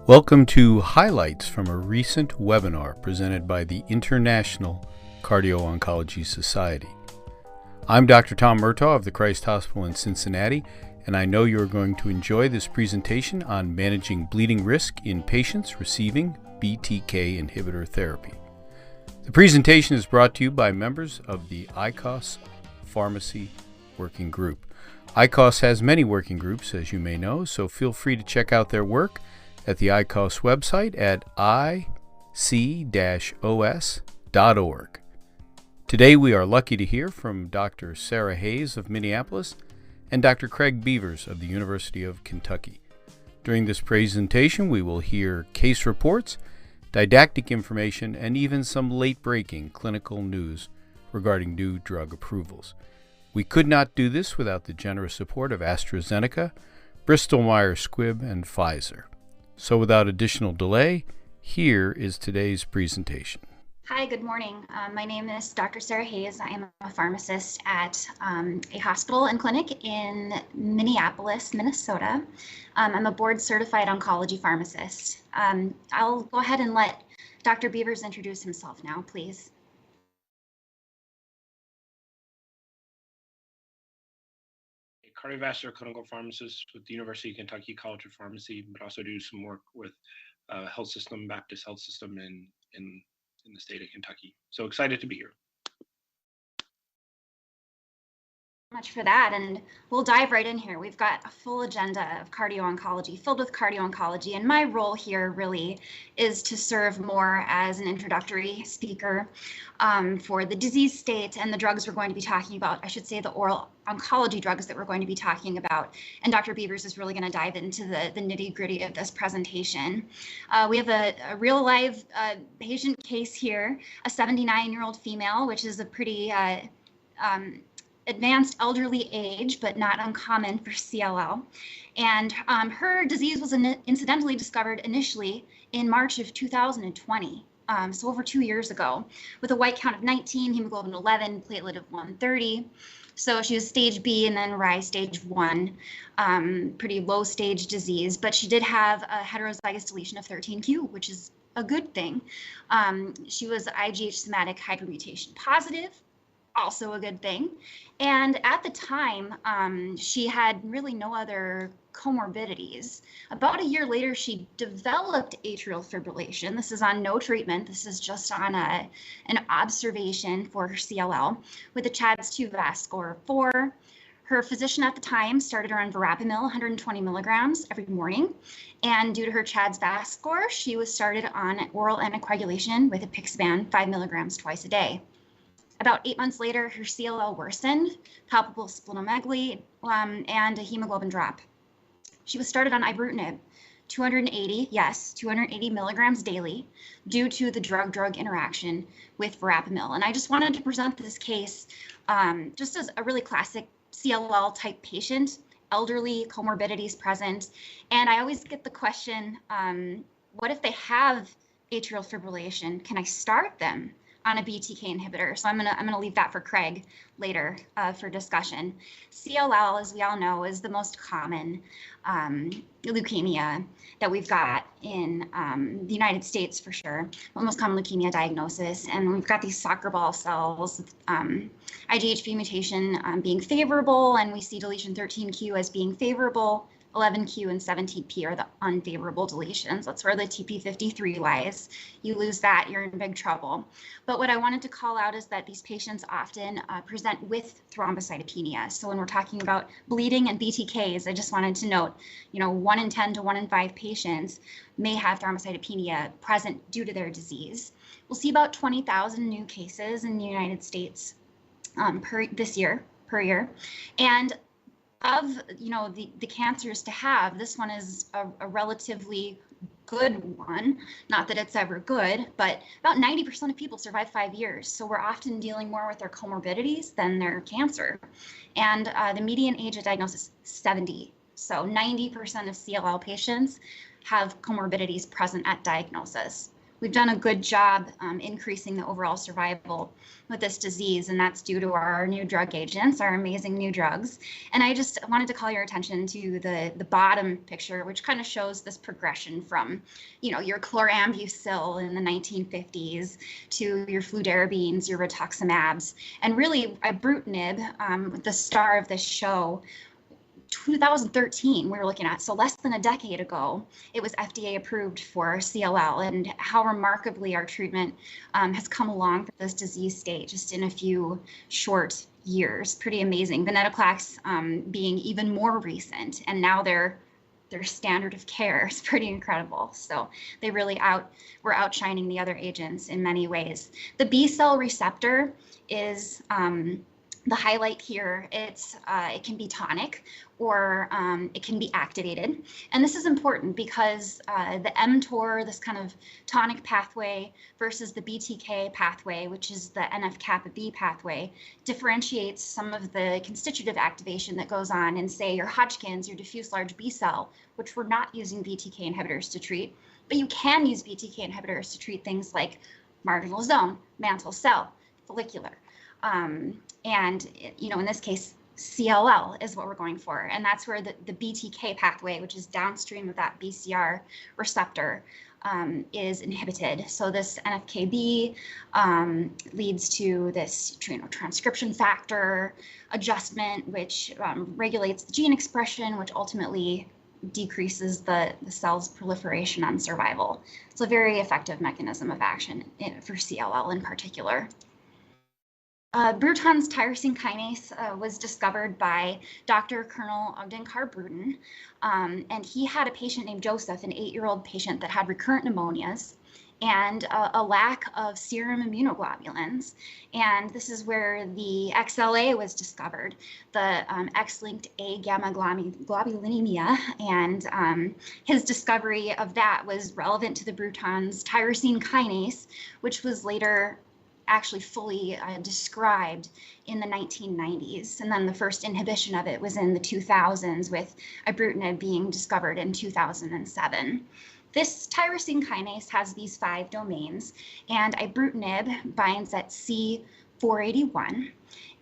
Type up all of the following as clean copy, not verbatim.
Welcome to highlights from a recent webinar presented by the International Cardio-Oncology Society. I'm Dr. Tom Murtaugh of the Christ Hospital in Cincinnati, and I know you're going to enjoy this presentation on managing bleeding risk in patients receiving BTK inhibitor therapy. The presentation is brought to you by members of the ICOS Pharmacy Working Group. ICOS has many working groups, as you may know, so feel free to check out their work at the ICOS website at ic-os.org. Today we are lucky to hear from Dr. Sarah Hayes of Minneapolis and Dr. Craig Beavers of the University of Kentucky. During this presentation we will hear case reports, didactic information, and even some late-breaking clinical news regarding new drug approvals. We could not do this without the generous support of AstraZeneca, Bristol-Myers Squibb, and Pfizer. So without additional delay, here is today's presentation. Hi, good morning. My name is Dr. Sarah Hayes. I am a pharmacist at a hospital and clinic in Minneapolis, Minnesota. I'm a board-certified oncology pharmacist. I'll go ahead and let Dr. Beavers introduce himself now, please. Cardiovascular clinical pharmacist with the University of Kentucky College of Pharmacy, but also do some work with health system, Baptist Health System in the state of Kentucky. So excited to be here. Much for that, and we'll dive right in here. We've got a full agenda of cardio-oncology, filled with cardio-oncology, and my role here really is to serve more as an introductory speaker for the disease state and the drugs we're going to be talking about. I should say the oral oncology drugs that we're going to be talking about, and Dr. Beavers is really going to dive into the nitty-gritty of this presentation. We have a real live patient case here, a 79-year-old female, which is a pretty advanced elderly age, but not uncommon for CLL. And her disease was incidentally discovered initially in March of 2020, so over 2 years ago, with a white count of 19, hemoglobin 11, platelet of 130. So she was stage B and then RI stage 1, pretty low stage disease, but she did have a heterozygous deletion of 13q, which is a good thing. She was IgH somatic hypermutation positive, also a good thing. And at the time, she had really no other comorbidities. About a year later, she developed atrial fibrillation. This is on no treatment. This is just on an observation for her CLL with a CHADS-2 VAS score of 4. Her physician at the time started her on verapamil, 120 milligrams every morning. And due to her CHADS VAS score, she was started on oral anticoagulation with apixaban, 5 milligrams twice a day. About 8 months later, her CLL worsened, palpable splenomegaly, and a hemoglobin drop. She was started on ibrutinib, 280 milligrams daily, due to the drug-drug interaction with verapamil. And I just wanted to present this case just as a really classic CLL type patient, elderly, comorbidities present. And I always get the question, what if they have atrial fibrillation? Can I start them on a BTK inhibitor? So I'm gonna leave that for Craig later for discussion. CLL, as we all know, is the most common leukemia that we've got in the United States for sure, the most common leukemia diagnosis. And we've got these soccer ball cells, IgHV mutation being favorable, and we see deletion 13q as being favorable. 11q and 17p are the unfavorable deletions. That's where the TP53 lies. You lose that, you're in big trouble. But what I wanted to call out is that these patients often present with thrombocytopenia. So when we're talking about bleeding and BTKs, I just wanted to note, 1 in 10 to 1 in 5 patients may have thrombocytopenia present due to their disease. We'll see about 20,000 new cases in the United States per year. And of the cancers to have, this one is a relatively good one. Not that it's ever good, but about 90% of people survive 5 years. So we're often dealing more with their comorbidities than their cancer. And the median age of diagnosis is 70. So 90% of CLL patients have comorbidities present at diagnosis. we've done a good job increasing the overall survival with this disease, and that's due to our new drug agents, our amazing new drugs. And I just wanted to call your attention to the bottom picture, which kind of shows this progression from, your chlorambucil in the 1950s to your fludarabines, your rituximabs, and really ibrutinib, the star of this show. 2013 we were looking at, so less than a decade ago, it was FDA approved for CLL, and how remarkably our treatment has come along for this disease state just in a few short years. Pretty amazing. Venetoclax being even more recent, and now their standard of care is pretty incredible. So they really were outshining the other agents in many ways. The B cell receptor is the highlight here. It can be tonic, or it can be activated. And this is important because the mTOR, this kind of tonic pathway, versus the BTK pathway, which is the NF-kappa B pathway, differentiates some of the constitutive activation that goes on in, say, your Hodgkin's, your diffuse large B cell, which we're not using BTK inhibitors to treat, but you can use BTK inhibitors to treat things like marginal zone, mantle cell, follicular. And, in this case, CLL is what we're going for. And that's where the BTK pathway, which is downstream of that BCR receptor, is inhibited. So this NF-κB leads to this transcription factor adjustment, which regulates the gene expression, which ultimately decreases the cell's proliferation and survival. It's a very effective mechanism of action for CLL in particular. Bruton's tyrosine kinase was discovered by Dr. Colonel Ogdenkar Bruton, and he had a patient named Joseph, an 8-year-old patient that had recurrent pneumonias and a lack of serum immunoglobulins. And this is where the XLA was discovered, the X-linked A gamma globulinemia, and his discovery of that was relevant to the Bruton's tyrosine kinase, which was later actually fully described in the 1990s. And then the first inhibition of it was in the 2000s, with ibrutinib being discovered in 2007. This tyrosine kinase has these 5 domains, and ibrutinib binds at C481.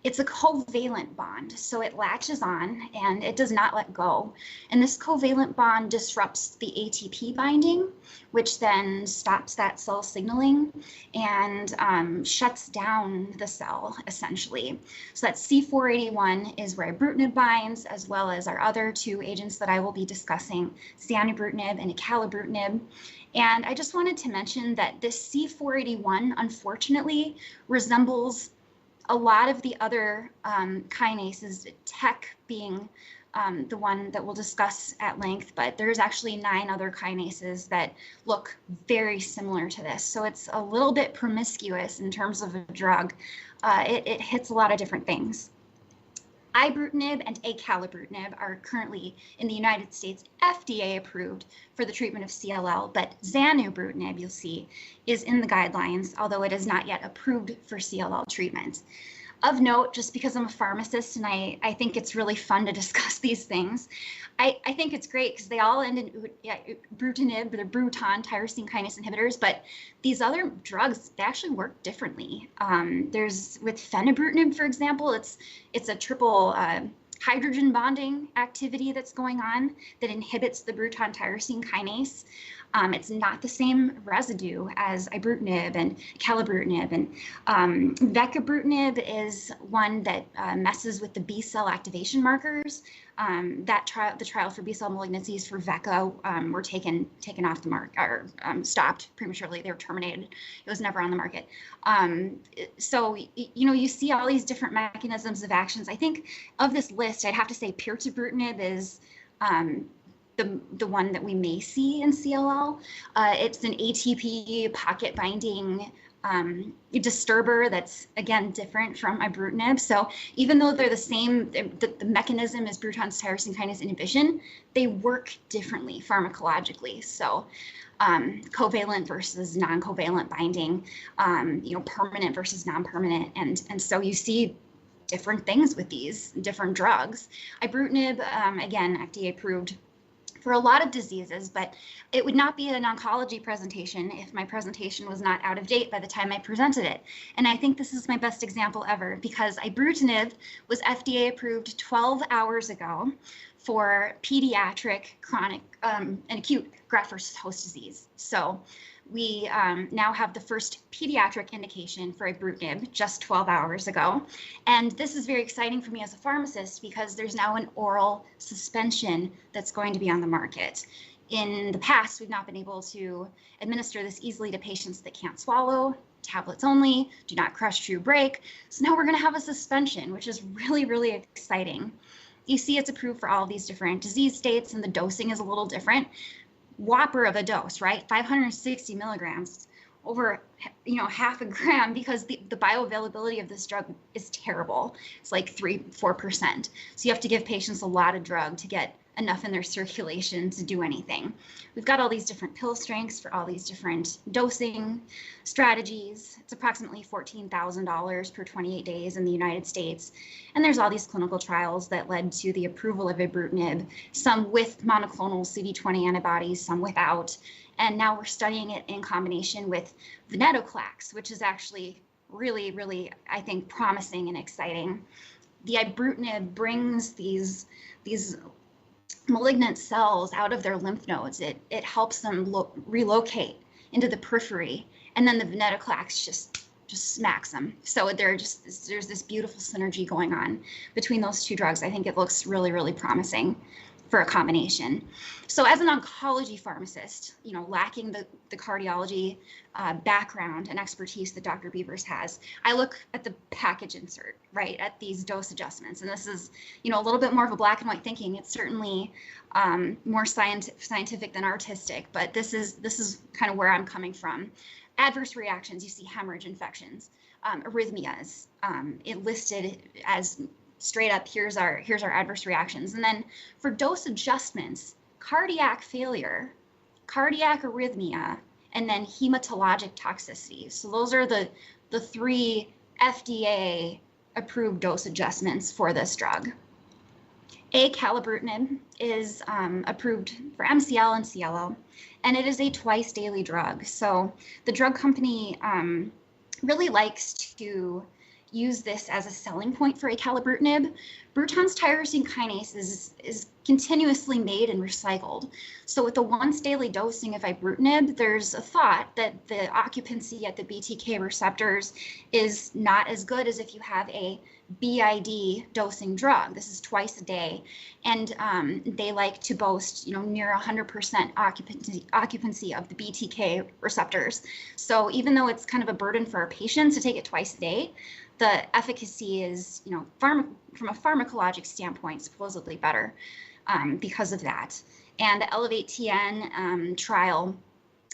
It's a covalent bond, so it latches on and it does not let go. And this covalent bond disrupts the ATP binding, which then stops that cell signaling and shuts down the cell, essentially. So that C481 is where ibrutinib binds, as well as our other 2 agents that I will be discussing, zanubrutinib and acalabrutinib. And I just wanted to mention that this C481, unfortunately, resembles a lot of the other kinases, TEC being the one that we'll discuss at length, but there's actually 9 other kinases that look very similar to this. So it's a little bit promiscuous in terms of a drug. It hits a lot of different things. Ibrutinib and acalabrutinib are currently in the United States FDA approved for the treatment of CLL, but zanubrutinib, you'll see, is in the guidelines, although it is not yet approved for CLL treatment. Of note, just because I'm a pharmacist and I think it's really fun to discuss these things, I think it's great because they all end in ibrutinib, they're Bruton tyrosine kinase inhibitors, but these other drugs, they actually work differently. There's, with fenebrutinib, for example, it's a triple hydrogen bonding activity that's going on that inhibits the Bruton tyrosine kinase. It's not the same residue as ibrutinib and acalabrutinib, and vecabrutinib is one that messes with the B cell activation markers. The trial for B cell malignancies for VECA were taken off the market, or stopped prematurely. They were terminated. It was never on the market. So you see all these different mechanisms of actions. I think of this list, I'd have to say pirtobrutinib is the one that we may see in CLL. It's an ATP pocket binding disturber that's, again, different from ibrutinib. So even though they're the same, the mechanism is Bruton's tyrosine kinase inhibition, they work differently pharmacologically. So covalent versus non-covalent binding, permanent versus non-permanent, and so you see different things with these different drugs. Ibrutinib, again, FDA approved for a lot of diseases, but it would not be an oncology presentation if my presentation was not out of date by the time I presented it. And I think this is my best example ever, because ibrutinib was FDA approved 12 hours ago for pediatric chronic and acute graft versus host disease. So we now have the first pediatric indication for ibrutinib just 12 hours ago. And this is very exciting for me as a pharmacist, because there's now an oral suspension that's going to be on the market. In the past, we've not been able to administer this easily to patients that can't swallow, tablets only, do not crush, chew, break. So now we're going to have a suspension, which is really, really exciting. You see it's approved for all of these different disease states, and the dosing is a little different. Whopper of a dose, right? 560 milligrams, over half a gram, because the bioavailability of this drug is terrible. It's like 3-4%. So you have to give patients a lot of drug to get enough in their circulation to do anything. We've got all these different pill strengths for all these different dosing strategies. It's approximately $14,000 per 28 days in the United States. And there's all these clinical trials that led to the approval of ibrutinib, some with monoclonal CD20 antibodies, some without. And now we're studying it in combination with venetoclax, which is actually really, really, I think, promising and exciting. The ibrutinib brings these malignant cells out of their lymph nodes. It helps them relocate into the periphery, and then the venetoclax just smacks them. So there's this beautiful synergy going on between those two drugs. I think it looks really, really promising for a combination. So as an oncology pharmacist, lacking the cardiology background and expertise that Dr. Beavers has, I look at the package insert, right, at these dose adjustments. And this is, a little bit more of a black and white thinking. It's certainly more scientific than artistic, but this is kind of where I'm coming from. Adverse reactions, you see hemorrhage, infections, arrhythmias, it listed as straight up, here's our adverse reactions. And then for dose adjustments, cardiac failure, cardiac arrhythmia, and then hematologic toxicity. So those are the three FDA approved dose adjustments for this drug. Acalabrutinib is approved for MCL and CLL, and it is a twice daily drug. So the drug company really likes to use this as a selling point for acalabrutinib. Bruton's tyrosine kinase is continuously made and recycled. So with the once daily dosing of ibrutinib, there's a thought that the occupancy at the BTK receptors is not as good as if you have a BID dosing drug. This is twice a day, and they like to boast, near 100% occupancy of the BTK receptors. So even though it's kind of a burden for our patients to take it twice a day, the efficacy is, from a pharmacologic standpoint, supposedly better because of that. And the Elevate-TN trial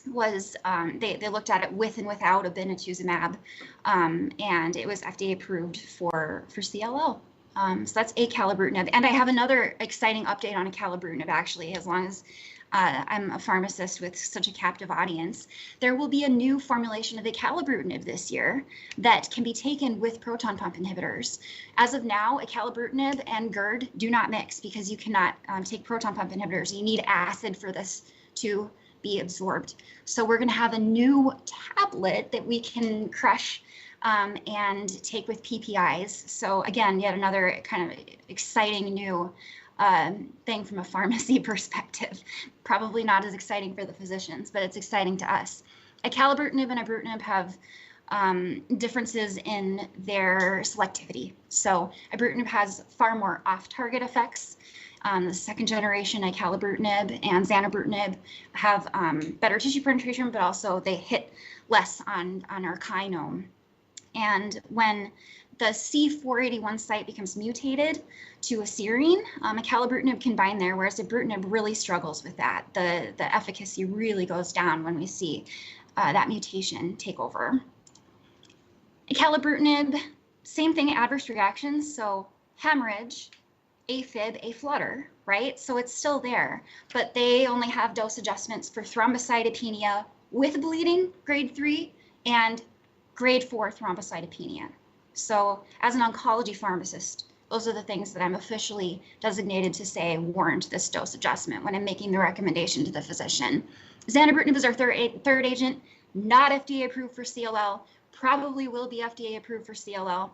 was, they looked at it with and without obinutuzumab, and it was FDA approved for CLL. So that's acalabrutinib. And I have another exciting update on acalabrutinib, actually, as long as I'm a pharmacist with such a captive audience. There will be a new formulation of acalabrutinib this year that can be taken with proton pump inhibitors. As of now, acalabrutinib and GERD do not mix, because you cannot take proton pump inhibitors. You need acid for this to be absorbed. So we're going to have a new tablet that we can crush and take with PPIs. So again, yet another kind of exciting new thing from a pharmacy perspective. Probably not as exciting for the physicians, but it's exciting to us. Acalabrutinib and ibrutinib have differences in their selectivity. So ibrutinib has far more off-target effects. The second generation acalabrutinib and zanubrutinib have better tissue penetration, but also they hit less on our kinome. And when the C481 site becomes mutated to a serine, acalabrutinib can bind there, whereas ibrutinib really struggles with that. The efficacy really goes down when we see that mutation take over. Acalabrutinib, same thing, adverse reactions, so hemorrhage, AFib, aflutter, right? So it's still there, but they only have dose adjustments for thrombocytopenia with bleeding, grade 3, and grade 4 thrombocytopenia. So as an oncology pharmacist, Those are the things that I'm officially designated to say warrant this dose adjustment when I'm making the recommendation to the physician. Zanubrutinib is our third agent, not FDA approved for CLL, probably will be FDA approved for CLL.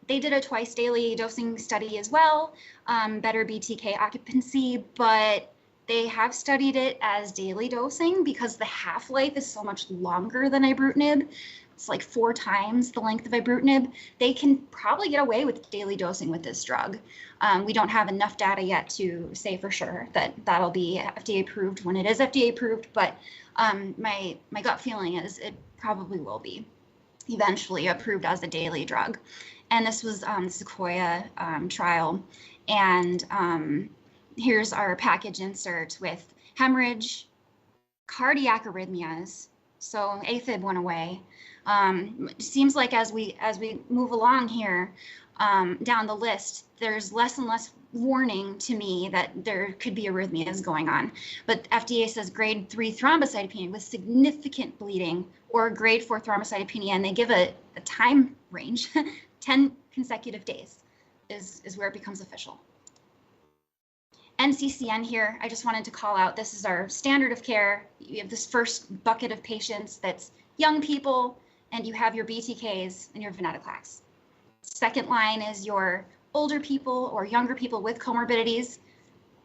They did a twice daily dosing study as well, better BTK occupancy, but they have studied it as daily dosing because the half-life is so much longer than ibrutinib. It's like 4 times the length of ibrutinib. They can probably get away with daily dosing with this drug. We don't have enough data yet to say for sure that that'll be FDA approved when it is FDA approved, but my gut feeling is it probably will be eventually approved as a daily drug. And this was Sequoia trial. And here's our package insert with hemorrhage, cardiac arrhythmias. So AFib went away. It seems like as we move along here down the list, there's less and less warning to me that there could be arrhythmias going on. But FDA says grade 3 thrombocytopenia with significant bleeding or grade 4 thrombocytopenia, and they give a time range, 10 consecutive days is where it becomes official. NCCN here, I just wanted to call out, this is our standard of care. You have this first bucket of patients that's young people, and you have your BTKs and your venetoclax. Second line is your older people or younger people with comorbidities,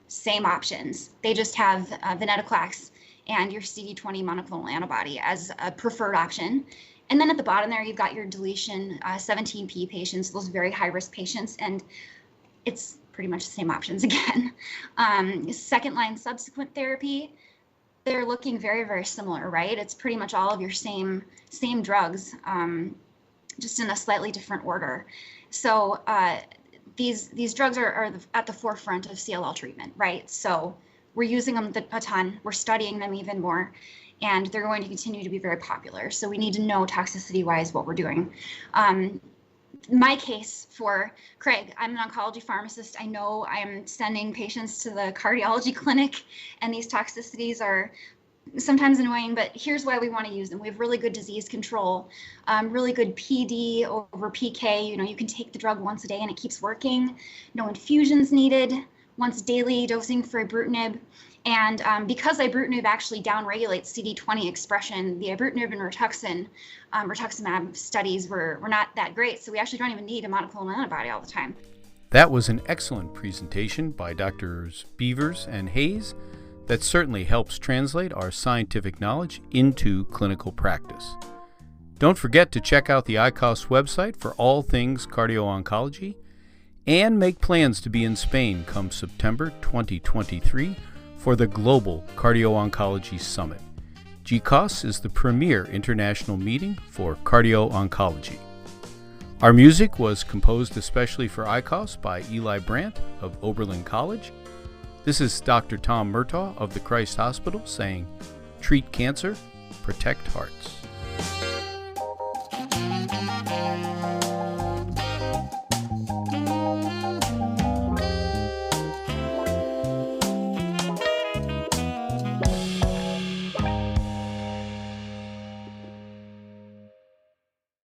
same options. They just have venetoclax and your CD20 monoclonal antibody as a preferred option. And then at the bottom there, you've got your deletion 17p patients, those very high-risk patients, and it's pretty much the same options again. Second line subsequent therapy, they're looking very, very similar, right? It's pretty much all of your same drugs, just in a slightly different order. So these drugs are at the forefront of CLL treatment, right? So we're using them a ton, we're studying them even more, and they're going to continue to be very popular. So we need to know toxicity-wise what we're doing. My case for Craig, I'm an oncology pharmacist. I know I'm sending patients to the cardiology clinic, and these toxicities are sometimes annoying, but here's why we want to use them. We have really good disease control, really good PD over PK. You know, you can take the drug once a day and it keeps working. No infusions needed, once daily dosing for ibrutinib. And because ibrutinib actually downregulates CD20 expression, the ibrutinib and rituximab studies were not that great. So we actually don't even need a monoclonal antibody all the time. That was an excellent presentation by Drs. Beavers and Hayes that certainly helps translate our scientific knowledge into clinical practice. Don't forget to check out the ICOS website for all things cardio-oncology and make plans to be in Spain come September 2023 for the Global Cardio-Oncology Summit. GCOS is the premier international meeting for cardio-oncology. Our music was composed especially for ICOS by Eli Brandt of Oberlin College. This is Dr. Tom Murtaugh of the Christ Hospital saying, treat cancer, protect hearts.